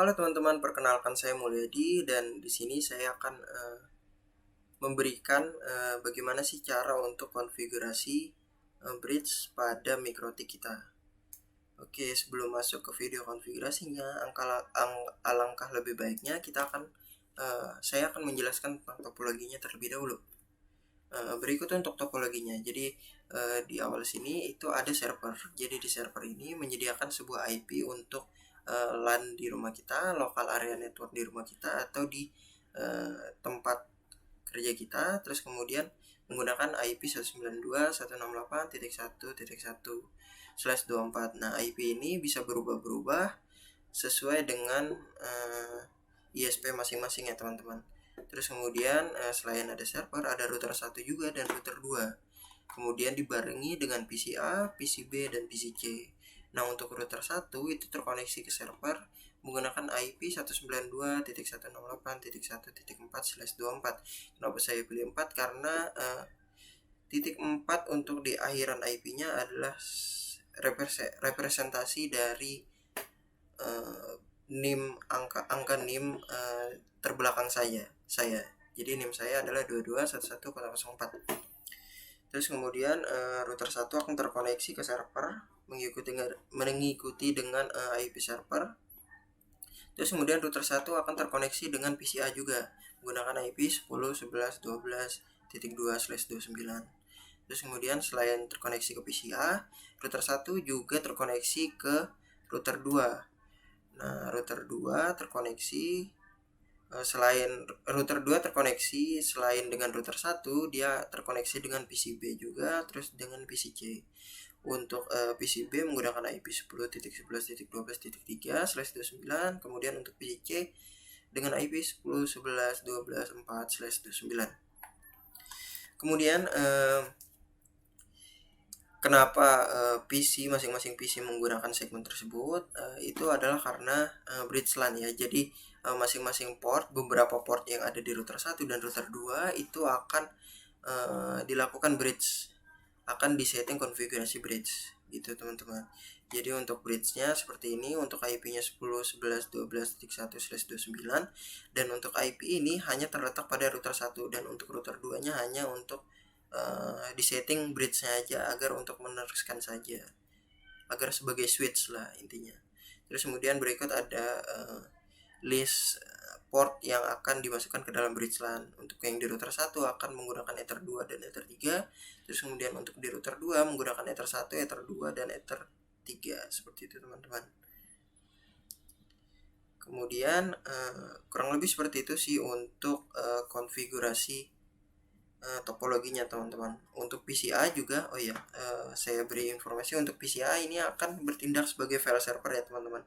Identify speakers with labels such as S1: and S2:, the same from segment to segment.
S1: Halo teman-teman, perkenalkan saya Mulyadi dan di sini saya akan memberikan bagaimana sih cara untuk konfigurasi bridge pada mikrotik kita. Oke, sebelum masuk ke video konfigurasinya, alangkah lebih baiknya saya akan menjelaskan tentang topologinya terlebih dahulu. Berikut untuk topologinya. Jadi di awal sini itu ada server. Jadi di server ini menyediakan sebuah IP untuk LAN di rumah kita, local area network di rumah kita, atau di tempat kerja kita. Terus kemudian menggunakan IP 192.168.1.1/24. Nah, IP ini bisa berubah-berubah sesuai dengan ISP masing-masing ya teman-teman. Terus kemudian selain ada server, ada router 1 juga dan router 2. Kemudian dibarengi dengan PCA, PCB, dan PCC. Nah, untuk router 1 itu terkoneksi ke server menggunakan IP 192.168.1.4/24. Kenapa saya pilih 4? Karena titik 4 untuk di akhiran IP-nya adalah representasi dari NIM angka NIM terbelakang saya. Jadi NIM saya adalah 2211004. Terus kemudian router 1 akan terkoneksi ke server mengikuti dengan IP server. Terus kemudian router 1 akan terkoneksi dengan PCA juga menggunakan IP 10.11.12.2/29. Terus kemudian selain terkoneksi ke PCA, router 1 juga terkoneksi ke router 2. Nah, router 2 terkoneksi selain router 2 terkoneksi selain dengan router 1, dia terkoneksi dengan PCB juga, terus dengan PCC. Untuk PCB menggunakan IP 10.11.12.3/29, kemudian untuk PCC dengan IP 10.11.12.4/29. Kemudian kenapa masing-masing PC menggunakan segmen tersebut? Itu adalah karena bridge LAN ya. Jadi masing-masing beberapa port yang ada di router 1 dan router 2 itu akan dilakukan bridge, akan disetting konfigurasi bridge gitu teman-teman. Jadi untuk bridge-nya seperti ini, untuk IP-nya 10.11.12.1/29, dan untuk IP ini hanya terletak pada router 1, dan untuk router 2-nya hanya untuk disetting bridge-nya aja agar untuk meneruskan saja, agar sebagai switch lah intinya. Terus kemudian berikut ada list port yang akan dimasukkan ke dalam bridge LAN. Untuk yang di router 1 akan menggunakan Ether 2 dan Ether 3. Terus kemudian untuk di router 2 menggunakan Ether 1, Ether 2, dan Ether 3. Seperti itu teman-teman. Kemudian kurang lebih seperti itu sih untuk konfigurasi topologinya teman-teman. Untuk PCA juga, saya beri informasi, untuk PCA ini akan bertindak sebagai file server ya teman-teman.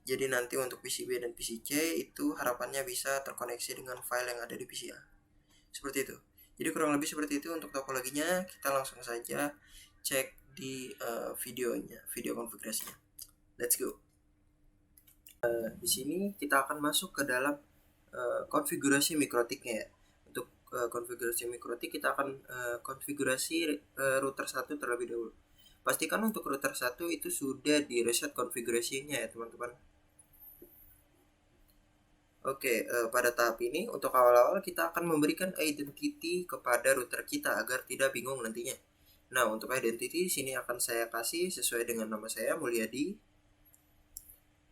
S1: Jadi nanti untuk PCB dan PCC itu harapannya bisa terkoneksi dengan file yang ada di PCA. Seperti itu. Jadi kurang lebih seperti itu untuk topologinya. Kita langsung saja cek di video konfigurasinya. Let's go. Di sini kita akan masuk ke dalam konfigurasi mikrotiknya ya. Untuk konfigurasi mikrotik kita akan konfigurasi router 1 terlebih dahulu. Pastikan untuk router 1 itu sudah di reset konfigurasinya ya teman-teman. Oke, pada tahap ini untuk awal-awal kita akan memberikan identity kepada router kita agar tidak bingung nantinya. Nah, untuk identity di sini akan saya kasih sesuai dengan nama saya, Mulyadi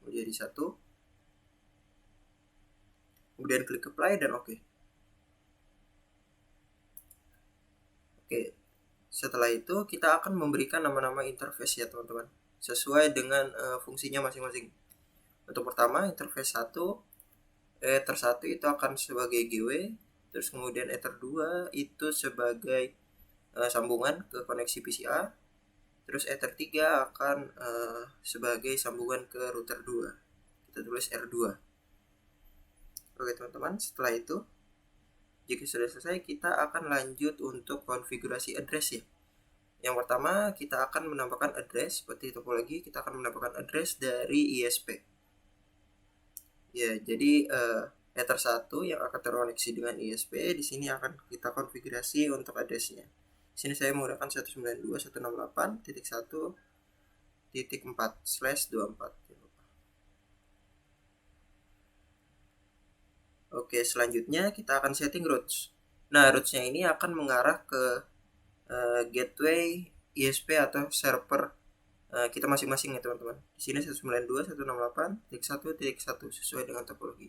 S1: 1. Kemudian klik apply dan oke. Oke. Setelah itu kita akan memberikan nama-nama interface ya teman-teman, sesuai dengan fungsinya masing-masing. Untuk pertama interface 1, Ether 1 itu akan sebagai GW, terus kemudian Ether 2 itu sebagai sambungan ke koneksi PCA, terus Ether 3 akan sebagai sambungan ke router 2. Kita tulis R2. Oke teman-teman, setelah itu jika sudah selesai kita akan lanjut untuk konfigurasi address ya. Yang pertama kita akan menambahkan address seperti topologi, kita akan menambahkan address dari ISP. Ya, jadi Ether 1 yang akan terkoneksi dengan ISP di sini akan kita konfigurasi untuk addressnya. Di sini saya menggunakan 192.168.1.4/24. Oke, selanjutnya kita akan setting routes. Nah, routes-nya ini akan mengarah ke gateway, ISP atau server kita masing-masing ya teman-teman. Di sini 192.168.1.1 sesuai dengan topologi.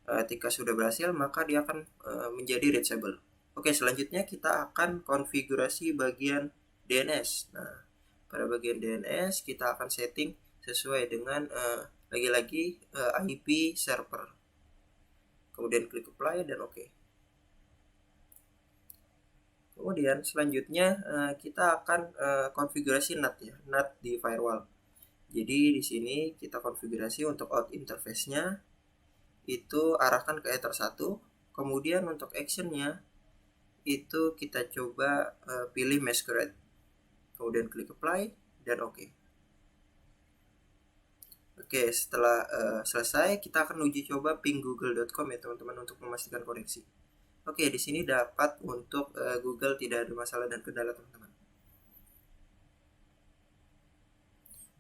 S1: Ketika sudah berhasil, maka dia akan menjadi reachable. Oke, selanjutnya kita akan konfigurasi bagian DNS. Nah, pada bagian DNS kita akan setting sesuai dengan lagi-lagi IP server. Kemudian klik apply dan oke. Kemudian selanjutnya kita akan konfigurasi NAT ya, NAT di firewall. Jadi di sini kita konfigurasi untuk out interface-nya itu arahkan ke Ether 1. Kemudian untuk action-nya itu kita coba pilih masquerade. Kemudian klik apply dan oke. Oke, setelah selesai kita akan uji coba ping google.com ya teman-teman untuk memastikan koneksi. Oke, di sini dapat untuk Google tidak ada masalah dan kendala teman-teman.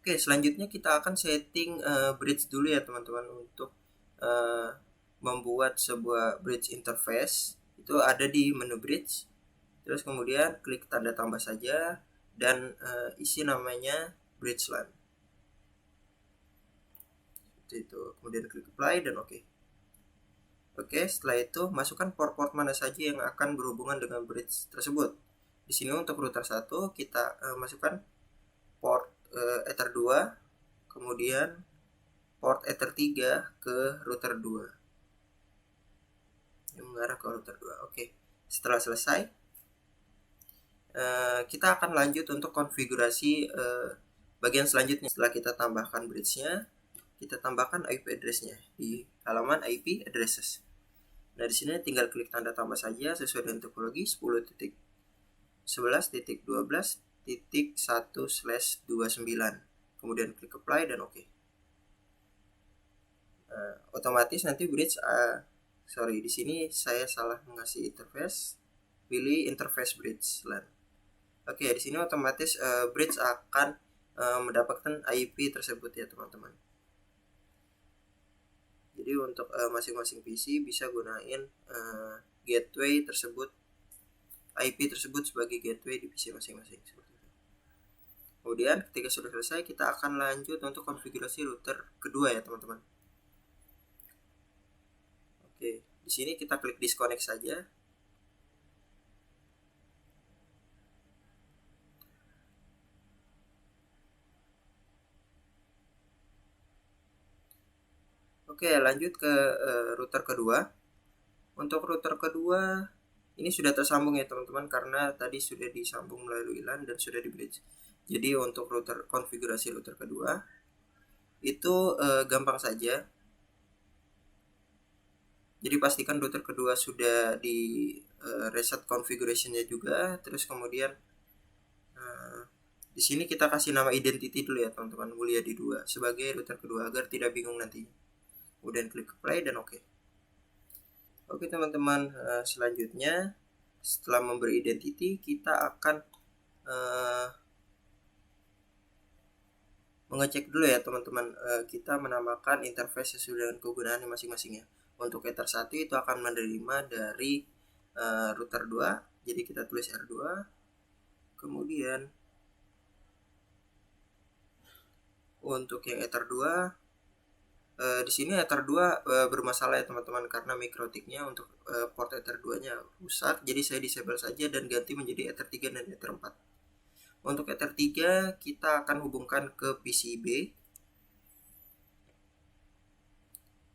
S1: Oke, selanjutnya kita akan setting bridge dulu ya teman-teman untuk membuat sebuah bridge interface. Itu ada di menu bridge. Terus kemudian klik tanda tambah saja dan isi namanya bridge LAN. Itu kemudian klik apply dan oke. Oke, setelah itu masukkan port-port mana saja yang akan berhubungan dengan bridge tersebut. Di sini untuk router 1 kita masukkan port Ether 2, kemudian port Ether 3 ke router 2. Yang mengarah ke router 2. Oke. Setelah selesai, kita akan lanjut untuk konfigurasi bagian selanjutnya. Setelah kita tambahkan bridge-nya, kita tambahkan IP address-nya di halaman IP addresses. Nah, di sini tinggal klik tanda tambah saja sesuai dengan topologi 10.11.12.1/29. Kemudian klik apply dan oke. Otomatis nanti bridge di sini saya salah mengasih interface. Pilih interface bridge LAN. Oke, di sini otomatis bridge akan mendapatkan IP tersebut ya teman-teman. Jadi untuk masing-masing PC bisa gunain gateway tersebut, IP tersebut sebagai gateway di PC masing-masing seperti itu. Kemudian ketika sudah selesai kita akan lanjut untuk konfigurasi router kedua ya teman-teman. Oke, di sini kita klik disconnect saja. Oke, lanjut ke router kedua. Untuk router kedua ini sudah tersambung ya teman-teman karena tadi sudah disambung melalui LAN dan sudah di bridge. Jadi untuk router konfigurasi router kedua itu gampang saja. Jadi pastikan router kedua sudah di reset configuration-nya juga. Terus kemudian di sini kita kasih nama identity dulu ya teman-teman, mulia di 2 sebagai router kedua agar tidak bingung nanti. Kemudian klik play dan oke. Oke teman-teman, selanjutnya setelah memberi identity kita akan mengecek dulu ya teman-teman, kita menamakan interface sesuai dengan kegunaan masing-masingnya. Untuk Ether 1 itu akan menerima dari router 2, jadi kita tulis R2. Kemudian untuk yang Ether 2 di sini Ether 2 bermasalah ya teman-teman karena mikrotiknya untuk port Ether 2-nya rusak. Jadi saya disable saja dan ganti menjadi Ether 3 dan Ether 4. Untuk Ether 3 kita akan hubungkan ke PCB.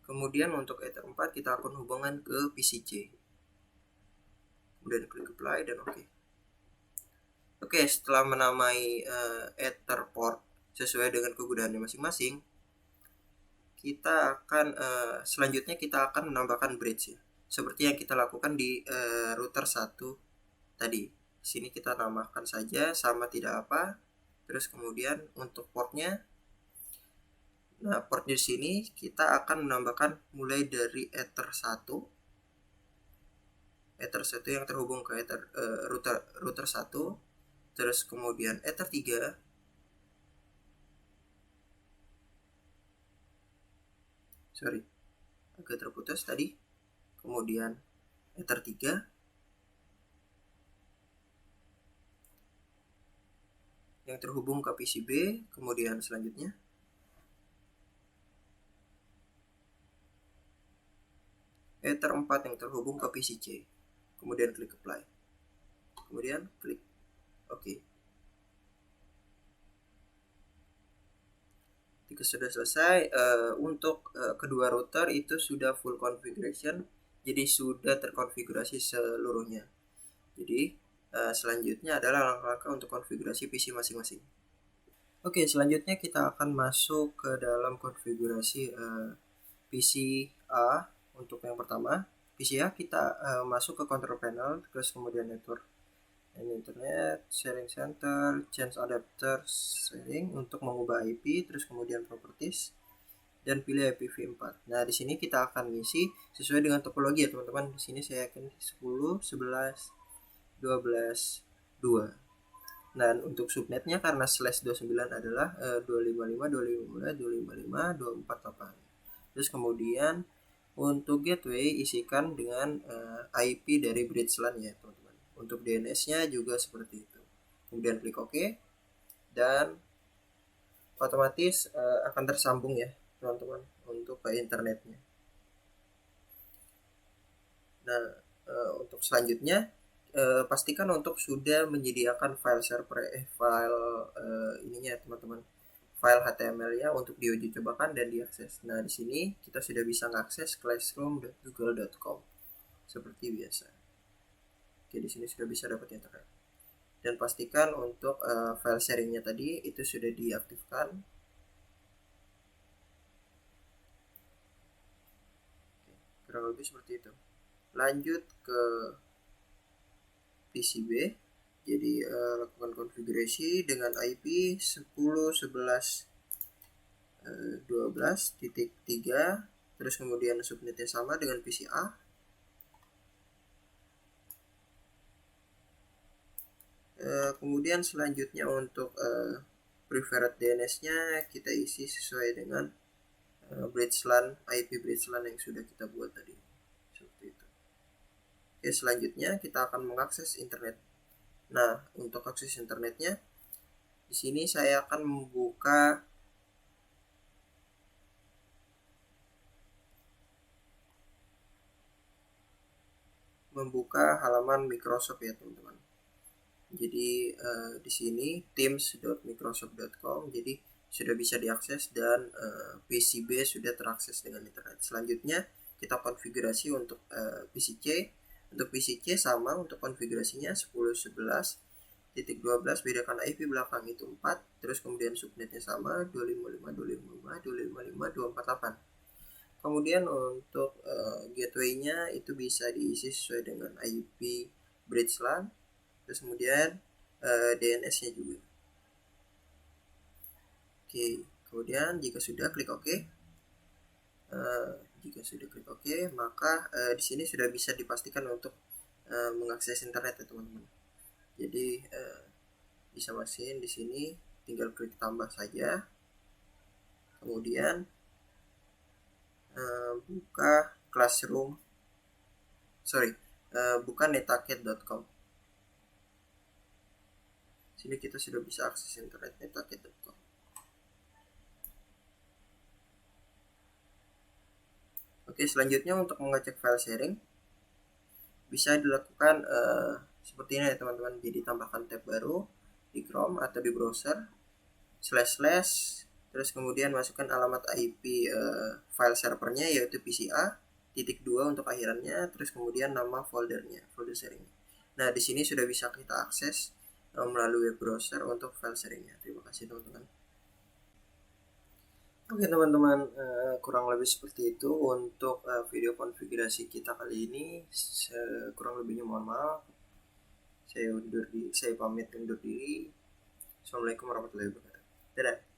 S1: Kemudian untuk Ether 4 kita akan hubungkan ke PCC. Kemudian klik apply dan oke. Oke, setelah menamai Ether port sesuai dengan kegunaannya masing-masing, kita akan selanjutnya kita akan menambahkan bridge ya. Seperti yang kita lakukan di router 1 tadi. Di sini kita namakan saja sama tidak apa. Terus kemudian untuk portnya, nah portnya di sini kita akan menambahkan mulai dari Ether 1 yang terhubung ke Ether router 1, terus kemudian Ether 3, agak terputus tadi. Kemudian Ether 3, yang terhubung ke PCB. Kemudian selanjutnya Ether 4 yang terhubung ke PCC. Kemudian klik apply. Kemudian klik OK. Jika sudah selesai, untuk kedua router itu sudah full configuration, jadi sudah terkonfigurasi seluruhnya. Jadi selanjutnya adalah langkah-langkah untuk konfigurasi PC masing-masing. Oke, selanjutnya kita akan masuk ke dalam konfigurasi PC A. Untuk yang pertama, PC A kita masuk ke control panel, terus kemudian network and internet, sharing center, change adapter sharing untuk mengubah IP, terus kemudian properties, dan pilih IPv4. Nah, di sini kita akan ngisi sesuai dengan topologi ya teman-teman. Di sini saya yakin 10, 11, 12, 2. Dan untuk subnetnya karena /29 adalah 255.255.255.248. Terus kemudian untuk gateway isikan dengan IP dari bridge LAN ya teman-teman. Untuk DNS-nya juga seperti itu. Kemudian klik OK dan otomatis akan tersambung ya teman-teman untuk ke internetnya. Nah, untuk selanjutnya pastikan untuk sudah menyediakan file server ininya teman-teman, file HTML-nya untuk diuji cobakan dan diakses. Nah, di sini kita sudah bisa mengakses classroom.google.com seperti biasa. Oke, di sini sudah bisa dapat internet. Dan pastikan untuk file sharingnya tadi itu sudah diaktifkan. Oke, kurang lebih seperti itu. Lanjut ke PCB. Jadi lakukan konfigurasi dengan IP 10.11.12.3, terus kemudian subnetnya sama dengan PCA. Kemudian selanjutnya untuk preferred DNS-nya kita isi sesuai dengan bridge LAN, IP bridge LAN yang sudah kita buat tadi. Seperti itu. Oke, selanjutnya kita akan mengakses internet. Nah, untuk akses internetnya, di sini saya akan membuka halaman Microsoft ya teman-teman. Jadi di sini teams.microsoft.com, jadi sudah bisa diakses dan PCB sudah terakses dengan internet. Selanjutnya kita konfigurasi untuk PCC. Untuk PCC sama untuk konfigurasinya 10.11.12, bedakan IP belakang itu 4, terus kemudian subnetnya sama 255.255.255.248. Kemudian untuk gateway-nya itu bisa diisi sesuai dengan IP bridge LAN, terus kemudian DNS-nya juga. Oke, kemudian jika sudah klik OK. Jika sudah klik OK, maka di sini sudah bisa dipastikan untuk mengakses internet ya teman-teman. Jadi bisa mastiin di sini, tinggal klik tambah saja. Kemudian buka classroom, buka netaket.com. Sini kita sudah bisa akses internet netaket.com. Oke, selanjutnya untuk mengecek file sharing bisa dilakukan seperti ini ya teman-teman. Jadi tambahkan tab baru di Chrome atau di browser, // terus kemudian masukkan alamat IP file servernya yaitu PCA .2 untuk akhirannya, terus kemudian nama foldernya, folder sharingnya. Nah, di sini sudah bisa kita akses melalui web browser untuk file sharingnya. Terima kasih teman-teman. Oke teman-teman, kurang lebih seperti itu untuk video konfigurasi kita kali ini. Kurang lebihnya mohon maaf. Saya pamit undur diri. Assalamualaikum warahmatullahi wabarakatuh. Dadah.